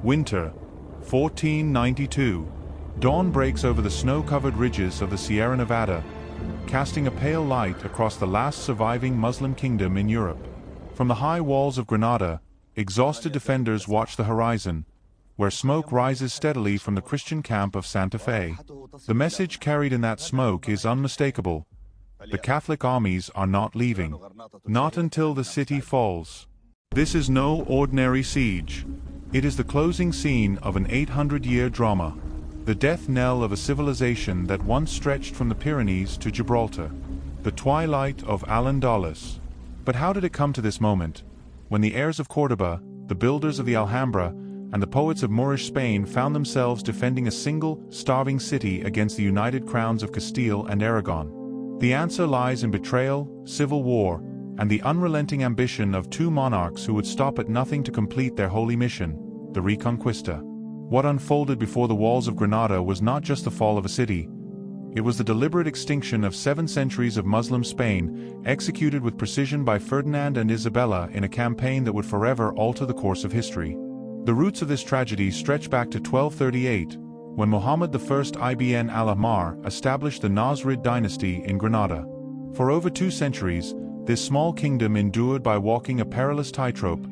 Winter, 1492. Dawn breaks over the snow-covered ridges of the Sierra Nevada, casting a pale light across the last surviving Muslim kingdom in Europe. From the high walls of Granada, exhausted defenders watch the horizon, where smoke rises steadily from the Christian camp of Santa Fe. The message carried in that smoke is unmistakable. The Catholic armies are not leaving. Not until the city falls. This is no ordinary siege. It is the closing scene of an 800-year drama. The death knell of a civilization that once stretched from the Pyrenees to Gibraltar. The twilight of Al-Andalus. But how did it come to this moment, when the heirs of Córdoba, the builders of the Alhambra, and the poets of Moorish Spain found themselves defending a single, starving city against the united crowns of Castile and Aragon? The answer lies in betrayal, civil war, and the unrelenting ambition of two monarchs who would stop at nothing to complete their holy mission, the Reconquista. What unfolded before the walls of Granada was not just the fall of a city. It was the deliberate extinction of 7 centuries of Muslim Spain, executed with precision by Ferdinand and Isabella in a campaign that would forever alter the course of history. The roots of this tragedy stretch back to 1238, when Muhammad I ibn al-Ahmar established the Nasrid dynasty in Granada. For over 2 centuries, this small kingdom endured by walking a perilous tightrope,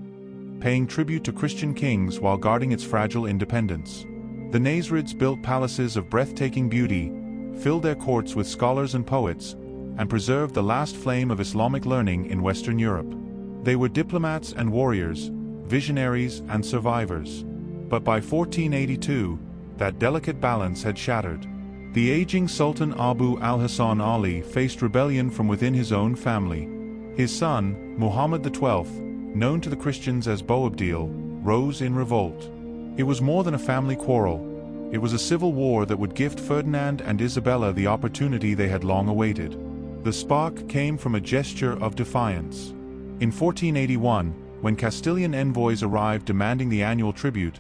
paying tribute to Christian kings while guarding its fragile independence. The Nasrids built palaces of breathtaking beauty, filled their courts with scholars and poets, and preserved the last flame of Islamic learning in Western Europe. They were diplomats and warriors, visionaries and survivors. But by 1482, that delicate balance had shattered. The aging Sultan Abu al-Hasan Ali faced rebellion from within his own family. His son, Muhammad XII, known to the Christians as Boabdil, rose in revolt. It was more than a family quarrel. It was a civil war that would gift Ferdinand and Isabella the opportunity they had long awaited. The spark came from a gesture of defiance. In 1481, when Castilian envoys arrived demanding the annual tribute,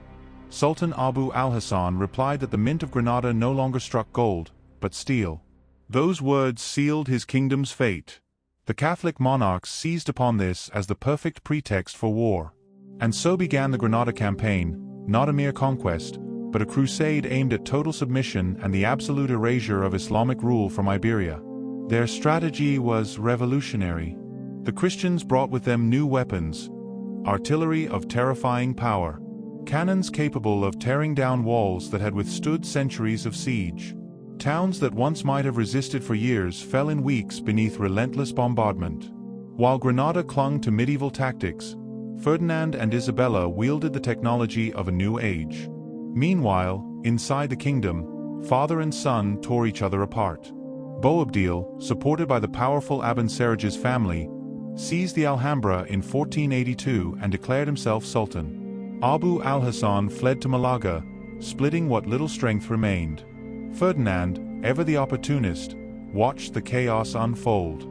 Sultan Abu al-Hasan replied that the mint of Granada no longer struck gold, but steel. Those words sealed his kingdom's fate. The Catholic monarchs seized upon this as the perfect pretext for war. And so began the Granada campaign, not a mere conquest, but a crusade aimed at total submission and the absolute erasure of Islamic rule from Iberia. Their strategy was revolutionary. The Christians brought with them new weapons, artillery of terrifying power, cannons capable of tearing down walls that had withstood centuries of siege. Towns that once might have resisted for years fell in weeks beneath relentless bombardment. While Granada clung to medieval tactics, Ferdinand and Isabella wielded the technology of a new age. Meanwhile, inside the kingdom, father and son tore each other apart. Boabdil, supported by the powerful Abencerrages family, seized the Alhambra in 1482 and declared himself sultan. Abu al-Hasan fled to Malaga, splitting what little strength remained. Ferdinand, ever the opportunist, watched the chaos unfold.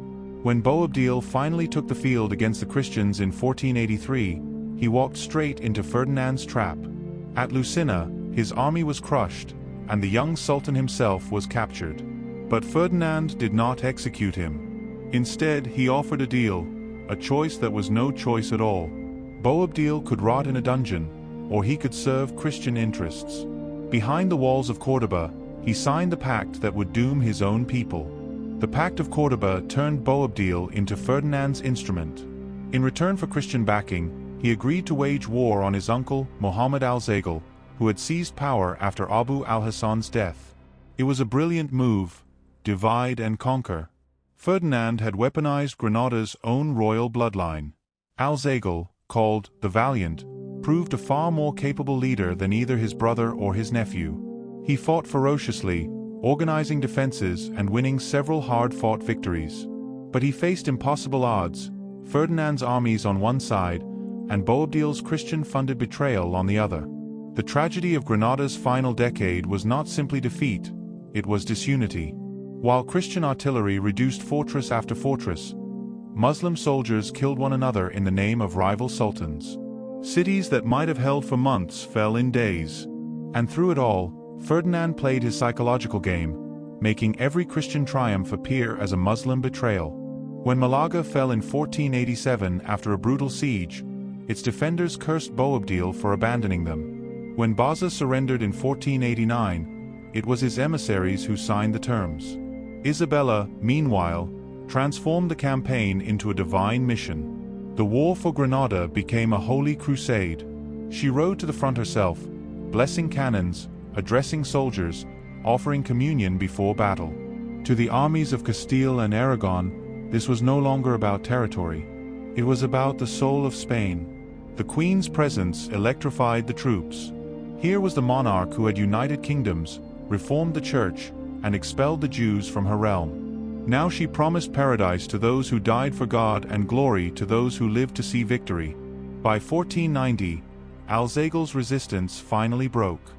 When Boabdil finally took the field against the Christians in 1483, he walked straight into Ferdinand's trap. At Lucena, his army was crushed, and the young sultan himself was captured. But Ferdinand did not execute him. Instead, he offered a deal, a choice that was no choice at all. Boabdil could rot in a dungeon, or he could serve Christian interests. Behind the walls of Córdoba, he signed the pact that would doom his own people. The Pact of Córdoba turned Boabdil into Ferdinand's instrument. In return for Christian backing, he agreed to wage war on his uncle, Muhammad al-Zagal, who had seized power after Abu al-Hasan's death. It was a brilliant move, divide and conquer. Ferdinand had weaponized Granada's own royal bloodline. Al-Zagal, called the Valiant, proved a far more capable leader than either his brother or his nephew. He fought ferociously, organizing defenses and winning several hard-fought victories. But he faced impossible odds, Ferdinand's armies on one side, and Boabdil's Christian-funded betrayal on the other. The tragedy of Granada's final decade was not simply defeat, it was disunity. While Christian artillery reduced fortress after fortress, Muslim soldiers killed one another in the name of rival sultans. Cities that might have held for months fell in days. And through it all, Ferdinand played his psychological game, making every Christian triumph appear as a Muslim betrayal. When Malaga fell in 1487 after a brutal siege, its defenders cursed Boabdil for abandoning them. When Baza surrendered in 1489, it was his emissaries who signed the terms. Isabella, meanwhile, transformed the campaign into a divine mission. The war for Granada became a holy crusade. She rode to the front herself, blessing cannons, addressing soldiers, offering communion before battle. To the armies of Castile and Aragon, this was no longer about territory. It was about the soul of Spain. The Queen's presence electrified the troops. Here was the monarch who had united kingdoms, reformed the church, and expelled the Jews from her realm. Now she promised paradise to those who died for God and glory to those who lived to see victory. By 1490, Alzagel's resistance finally broke.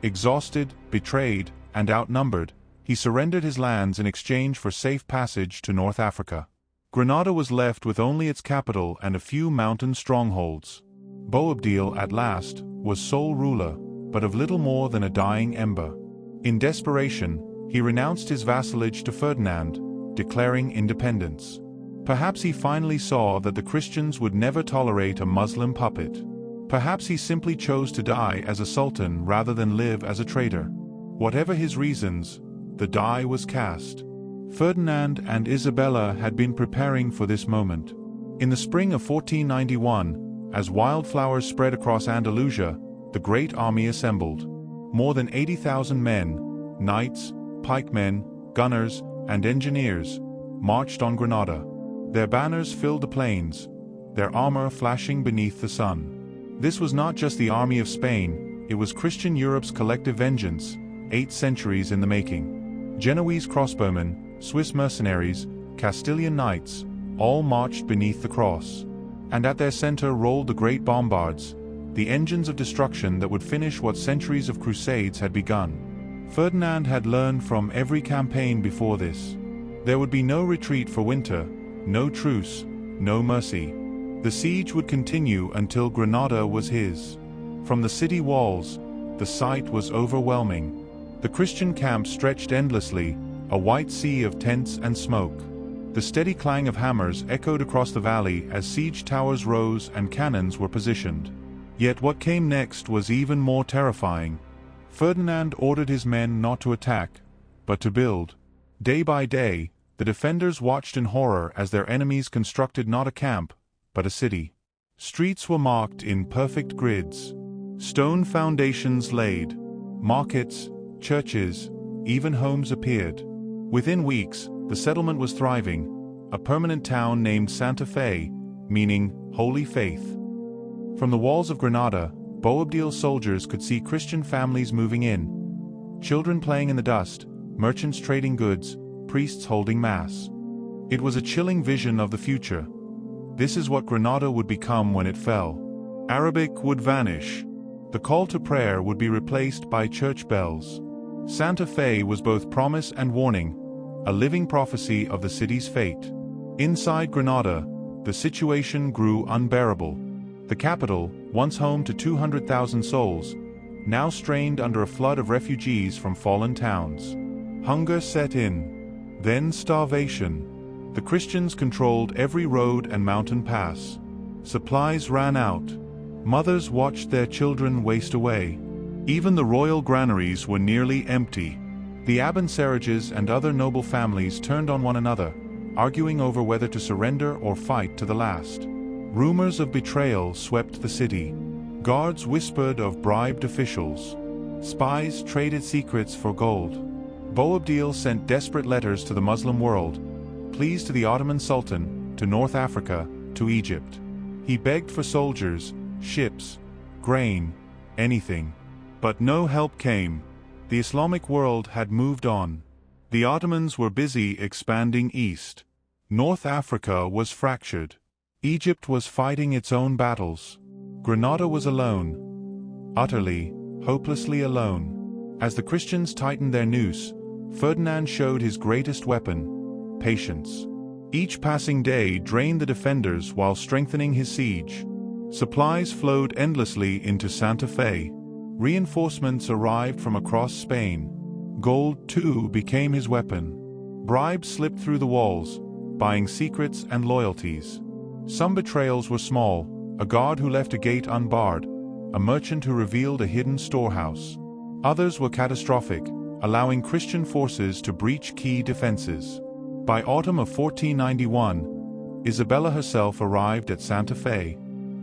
Exhausted, betrayed, and outnumbered, he surrendered his lands in exchange for safe passage to North Africa. Granada was left with only its capital and a few mountain strongholds. Boabdil, at last, was sole ruler, but of little more than a dying ember. In desperation, he renounced his vassalage to Ferdinand, declaring independence. Perhaps he finally saw that the Christians would never tolerate a Muslim puppet. Perhaps he simply chose to die as a sultan rather than live as a traitor. Whatever his reasons, the die was cast. Ferdinand and Isabella had been preparing for this moment. In the spring of 1491, as wildflowers spread across Andalusia, the great army assembled. More than 80,000 men, knights, pikemen, gunners, and engineers, marched on Granada. Their banners filled the plains, their armor flashing beneath the sun. This was not just the army of Spain, it was Christian Europe's collective vengeance, 8 centuries in the making. Genoese crossbowmen, Swiss mercenaries, Castilian knights, all marched beneath the cross. And at their center rolled the great bombards, the engines of destruction that would finish what centuries of crusades had begun. Ferdinand had learned from every campaign before this. There would be no retreat for winter, no truce, no mercy. The siege would continue until Granada was his. From the city walls, the sight was overwhelming. The Christian camp stretched endlessly, a white sea of tents and smoke. The steady clang of hammers echoed across the valley as siege towers rose and cannons were positioned. Yet what came next was even more terrifying. Ferdinand ordered his men not to attack, but to build. Day by day, the defenders watched in horror as their enemies constructed not a camp, but a city. Streets were marked in perfect grids. Stone foundations laid. Markets, churches, even homes appeared. Within weeks, the settlement was thriving, a permanent town named Santa Fe, meaning Holy Faith. From the walls of Granada, Boabdil's soldiers could see Christian families moving in, children playing in the dust, merchants trading goods, priests holding mass. It was a chilling vision of the future. This is what Granada would become when it fell. Arabic would vanish. The call to prayer would be replaced by church bells. Santa Fe was both promise and warning, a living prophecy of the city's fate. Inside Granada, the situation grew unbearable. The capital, once home to 200,000 souls, now strained under a flood of refugees from fallen towns. Hunger set in. Then starvation. The Christians controlled every road and mountain pass. Supplies ran out. Mothers watched their children waste away. Even the royal granaries were nearly empty. The Abencerrages and other noble families turned on one another, arguing over whether to surrender or fight to the last. Rumors of betrayal swept the city. Guards whispered of bribed officials. Spies traded secrets for gold. Boabdil sent desperate letters to the Muslim world, pleas to the Ottoman Sultan, to North Africa, to Egypt. He begged for soldiers, ships, grain, anything. But no help came. The Islamic world had moved on. The Ottomans were busy expanding east. North Africa was fractured. Egypt was fighting its own battles. Granada was alone. Utterly, hopelessly alone. As the Christians tightened their noose, Ferdinand showed his greatest weapon: patience. Each passing day drained the defenders while strengthening his siege. Supplies flowed endlessly into Santa Fe. Reinforcements arrived from across Spain. Gold, too, became his weapon. Bribes slipped through the walls, buying secrets and loyalties. Some betrayals were small: a guard who left a gate unbarred, a merchant who revealed a hidden storehouse. Others were catastrophic, allowing Christian forces to breach key defenses. By autumn of 1491, Isabella herself arrived at Santa Fe.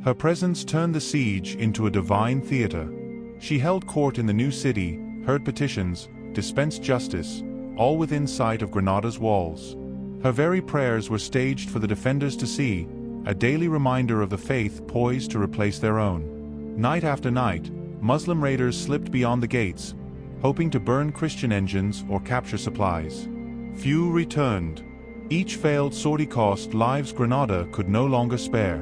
Her presence turned the siege into a divine theater. She held court in the new city, heard petitions, dispensed justice, all within sight of Granada's walls. Her very prayers were staged for the defenders to see, a daily reminder of the faith poised to replace their own. Night after night, Muslim raiders slipped beyond the gates, hoping to burn Christian engines or capture supplies. Few returned. Each failed sortie cost lives Granada could no longer spare.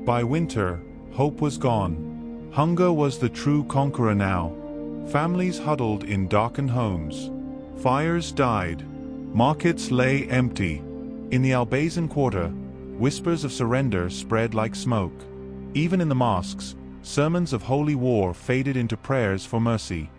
By winter, hope was gone. Hunger was the true conqueror now. Families huddled in darkened homes. Fires died. Markets lay empty. In the Albazan quarter, whispers of surrender spread like smoke. Even in the mosques, sermons of holy war faded into prayers for mercy.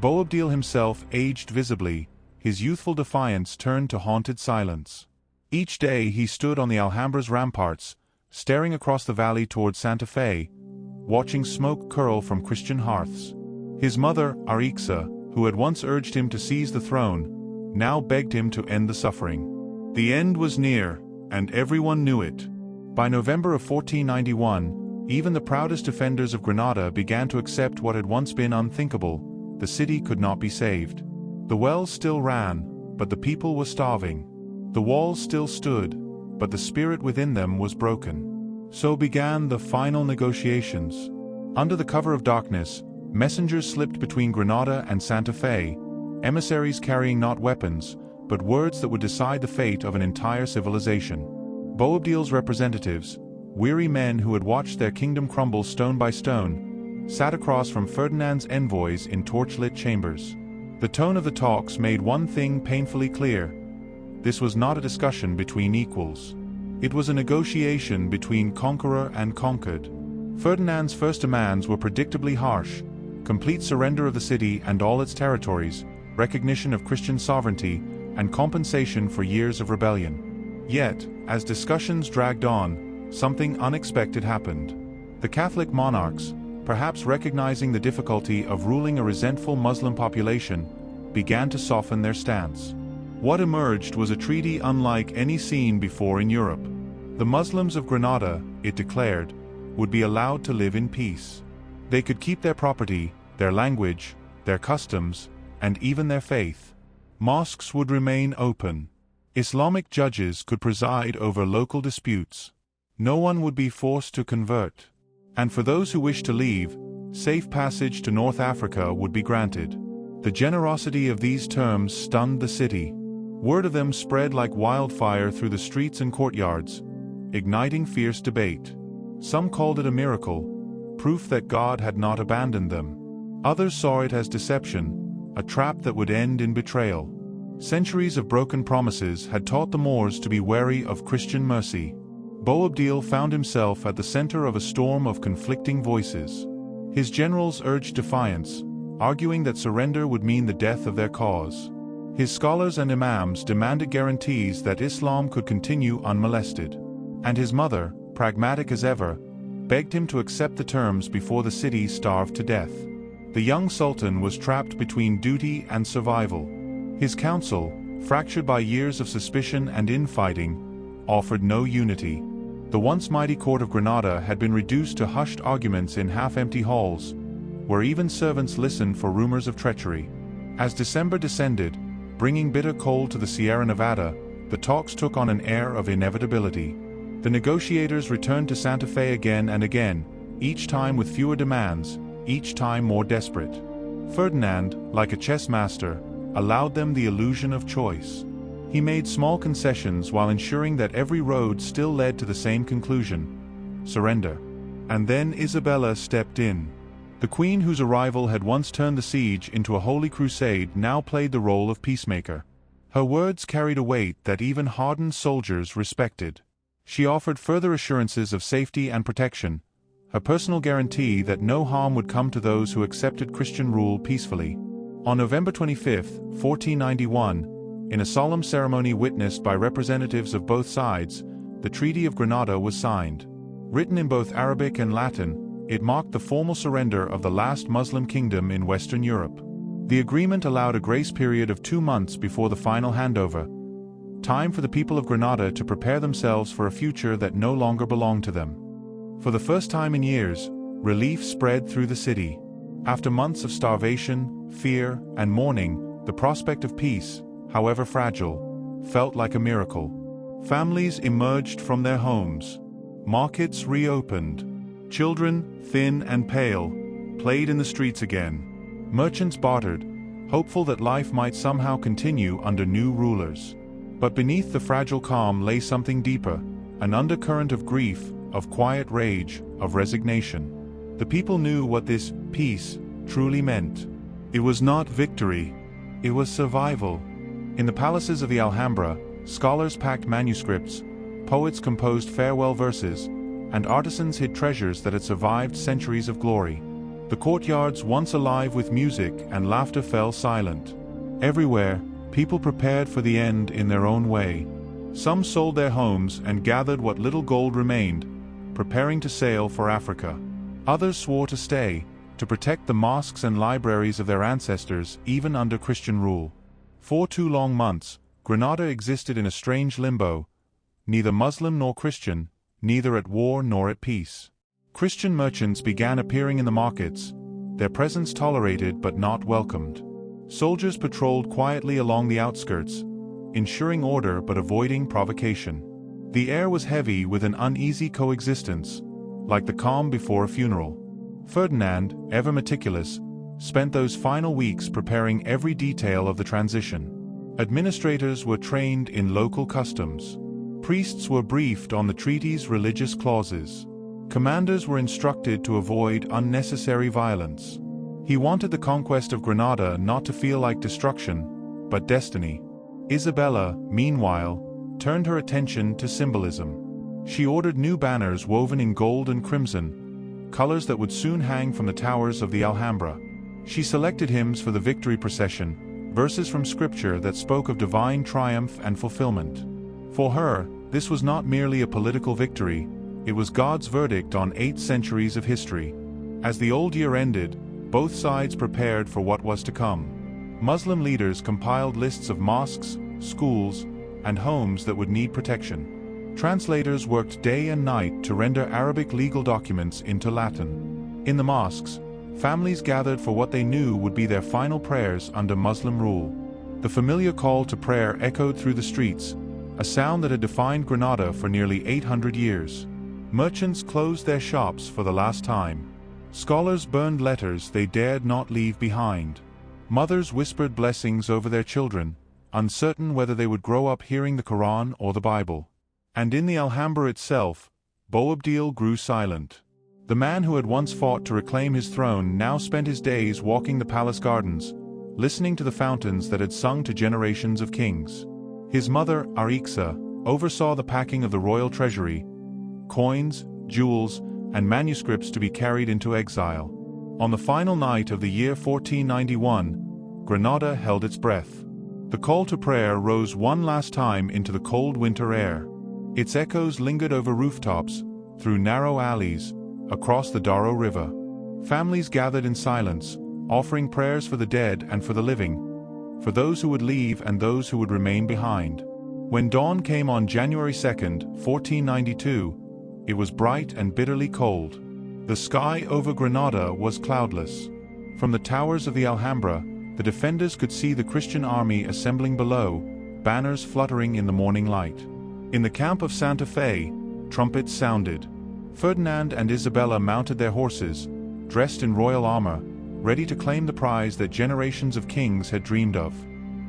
Boabdil himself aged visibly, his youthful defiance turned to haunted silence. Each day he stood on the Alhambra's ramparts, staring across the valley toward Santa Fe, watching smoke curl from Christian hearths. His mother, Arixa, who had once urged him to seize the throne, now begged him to end the suffering. The end was near, and everyone knew it. By November of 1491, even the proudest defenders of Granada began to accept what had once been unthinkable: the city could not be saved. The wells still ran, but the people were starving. The walls still stood, but the spirit within them was broken. So began the final negotiations. Under the cover of darkness, messengers slipped between Granada and Santa Fe, emissaries carrying not weapons, but words that would decide the fate of an entire civilization. Boabdil's representatives, weary men who had watched their kingdom crumble stone by stone, sat across from Ferdinand's envoys in torchlit chambers. The tone of the talks made one thing painfully clear: this was not a discussion between equals. It was a negotiation between conqueror and conquered. Ferdinand's first demands were predictably harsh: complete surrender of the city and all its territories, recognition of Christian sovereignty, and compensation for years of rebellion. Yet, as discussions dragged on, something unexpected happened. The Catholic monarchs, perhaps recognizing the difficulty of ruling a resentful Muslim population, began to soften their stance. What emerged was a treaty unlike any seen before in Europe. The Muslims of Granada, it declared, would be allowed to live in peace. They could keep their property, their language, their customs, and even their faith. Mosques would remain open. Islamic judges could preside over local disputes. No one would be forced to convert. And for those who wished to leave, safe passage to North Africa would be granted. The generosity of these terms stunned the city. Word of them spread like wildfire through the streets and courtyards, igniting fierce debate. Some called it a miracle, proof that God had not abandoned them. Others saw it as deception, a trap that would end in betrayal. Centuries of broken promises had taught the Moors to be wary of Christian mercy. Boabdil found himself at the center of a storm of conflicting voices. His generals urged defiance, arguing that surrender would mean the death of their cause. His scholars and imams demanded guarantees that Islam could continue unmolested. And his mother, pragmatic as ever, begged him to accept the terms before the city starved to death. The young sultan was trapped between duty and survival. His council, fractured by years of suspicion and infighting, offered no unity. The once mighty court of Granada had been reduced to hushed arguments in half-empty halls, where even servants listened for rumors of treachery. As December descended, bringing bitter cold to the Sierra Nevada, the talks took on an air of inevitability. The negotiators returned to Santa Fe again and again, each time with fewer demands, each time more desperate. Ferdinand, like a chess master, allowed them the illusion of choice. He made small concessions while ensuring that every road still led to the same conclusion: surrender. And then Isabella stepped in. The queen whose arrival had once turned the siege into a holy crusade now played the role of peacemaker. Her words carried a weight that even hardened soldiers respected. She offered further assurances of safety and protection, her personal guarantee that no harm would come to those who accepted Christian rule peacefully. On November 25, 1491, in a solemn ceremony witnessed by representatives of both sides, the Treaty of Granada was signed. Written in both Arabic and Latin, it marked the formal surrender of the last Muslim kingdom in Western Europe. The agreement allowed a grace period of 2 months before the final handover, time for the people of Granada to prepare themselves for a future that no longer belonged to them. For the first time in years, relief spread through the city. After months of starvation, fear, and mourning, the prospect of peace, however fragile, felt like a miracle. Families emerged from their homes. Markets reopened. Children, thin and pale, played in the streets again. Merchants bartered, hopeful that life might somehow continue under new rulers. But beneath the fragile calm lay something deeper, an undercurrent of grief, of quiet rage, of resignation. The people knew what this peace truly meant. It was not victory, it was survival. In the palaces of the Alhambra, scholars packed manuscripts, poets composed farewell verses, and artisans hid treasures that had survived centuries of glory. The courtyards, once alive with music and laughter, fell silent. Everywhere, people prepared for the end in their own way. Some sold their homes and gathered what little gold remained, preparing to sail for Africa. Others swore to stay, to protect the mosques and libraries of their ancestors even under Christian rule. For 2 long months, Granada existed in a strange limbo, neither Muslim nor Christian, neither at war nor at peace. Christian merchants began appearing in the markets, their presence tolerated but not welcomed. Soldiers patrolled quietly along the outskirts, ensuring order but avoiding provocation. The air was heavy with an uneasy coexistence, like the calm before a funeral. Ferdinand, ever meticulous, spent those final weeks preparing every detail of the transition. Administrators were trained in local customs. Priests were briefed on the treaty's religious clauses. Commanders were instructed to avoid unnecessary violence. He wanted the conquest of Granada not to feel like destruction, but destiny. Isabella, meanwhile, turned her attention to symbolism. She ordered new banners woven in gold and crimson, colors that would soon hang from the towers of the Alhambra. She selected hymns for the victory procession, verses from scripture that spoke of divine triumph and fulfillment. For her, this was not merely a political victory, it was God's verdict on 8 centuries of history. As the old year ended, both sides prepared for what was to come. Muslim leaders compiled lists of mosques, schools, and homes that would need protection. Translators worked day and night to render Arabic legal documents into Latin. In the mosques, families gathered for what they knew would be their final prayers under Muslim rule. The familiar call to prayer echoed through the streets, a sound that had defined Granada for nearly 800 years. Merchants closed their shops for the last time. Scholars burned letters they dared not leave behind. Mothers whispered blessings over their children, uncertain whether they would grow up hearing the Quran or the Bible. And in the Alhambra itself, Boabdil grew silent. The man who had once fought to reclaim his throne now spent his days walking the palace gardens, listening to the fountains that had sung to generations of kings. His mother, Arixa, oversaw the packing of the royal treasury, coins, jewels, and manuscripts to be carried into exile. On the final night of the year 1491, Granada held its breath. The call to prayer rose one last time into the cold winter air. Its echoes lingered over rooftops, through narrow alleys, across the Darro River. Families gathered in silence, offering prayers for the dead and for the living, for those who would leave and those who would remain behind. When dawn came on January 2nd, 1492, it was bright and bitterly cold. The sky over Granada was cloudless. From the towers of the Alhambra, the defenders could see the Christian army assembling below, banners fluttering in the morning light. In the camp of Santa Fe, trumpets sounded. Ferdinand and Isabella mounted their horses, dressed in royal armor, ready to claim the prize that generations of kings had dreamed of.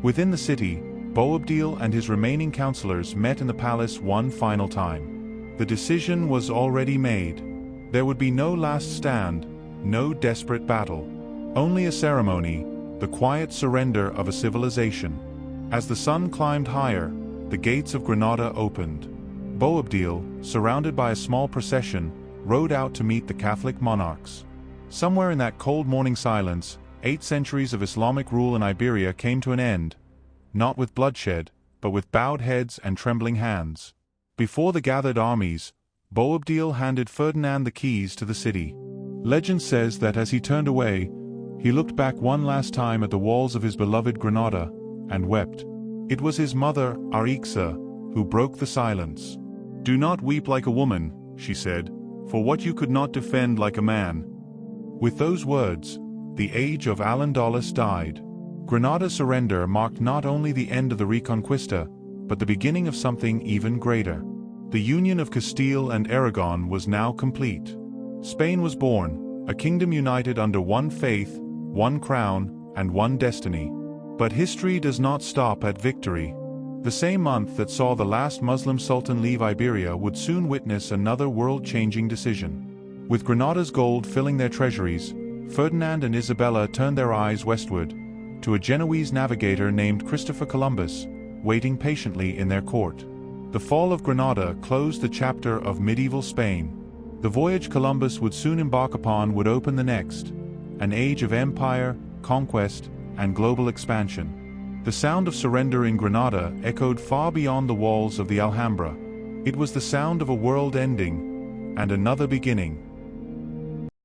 Within the city, Boabdil and his remaining counselors met in the palace one final time. The decision was already made. There would be no last stand, no desperate battle. Only a ceremony, the quiet surrender of a civilization. As the sun climbed higher, the gates of Granada opened. Boabdil, surrounded by a small procession, rode out to meet the Catholic monarchs. Somewhere in that cold morning silence, 8 centuries of Islamic rule in Iberia came to an end, not with bloodshed, but with bowed heads and trembling hands. Before the gathered armies, Boabdil handed Ferdinand the keys to the city. Legend says that as he turned away, he looked back one last time at the walls of his beloved Granada, and wept. It was his mother, Arixa, who broke the silence. "Do not weep like a woman," she said, "for what you could not defend like a man." With those words, the age of Al-Andalus died. Granada's surrender marked not only the end of the Reconquista, but the beginning of something even greater. The union of Castile and Aragon was now complete. Spain was born, a kingdom united under one faith, one crown, and one destiny. But history does not stop at victory. The same month that saw the last Muslim sultan leave Iberia would soon witness another world-changing decision. With Granada's gold filling their treasuries, Ferdinand and Isabella turned their eyes westward, to a Genoese navigator named Christopher Columbus, waiting patiently in their court. The fall of Granada closed the chapter of medieval Spain. The voyage Columbus would soon embark upon would open the next, an age of empire, conquest, and global expansion. The sound of surrender in Granada echoed far beyond the walls of the Alhambra. It was the sound of a world ending, and another beginning.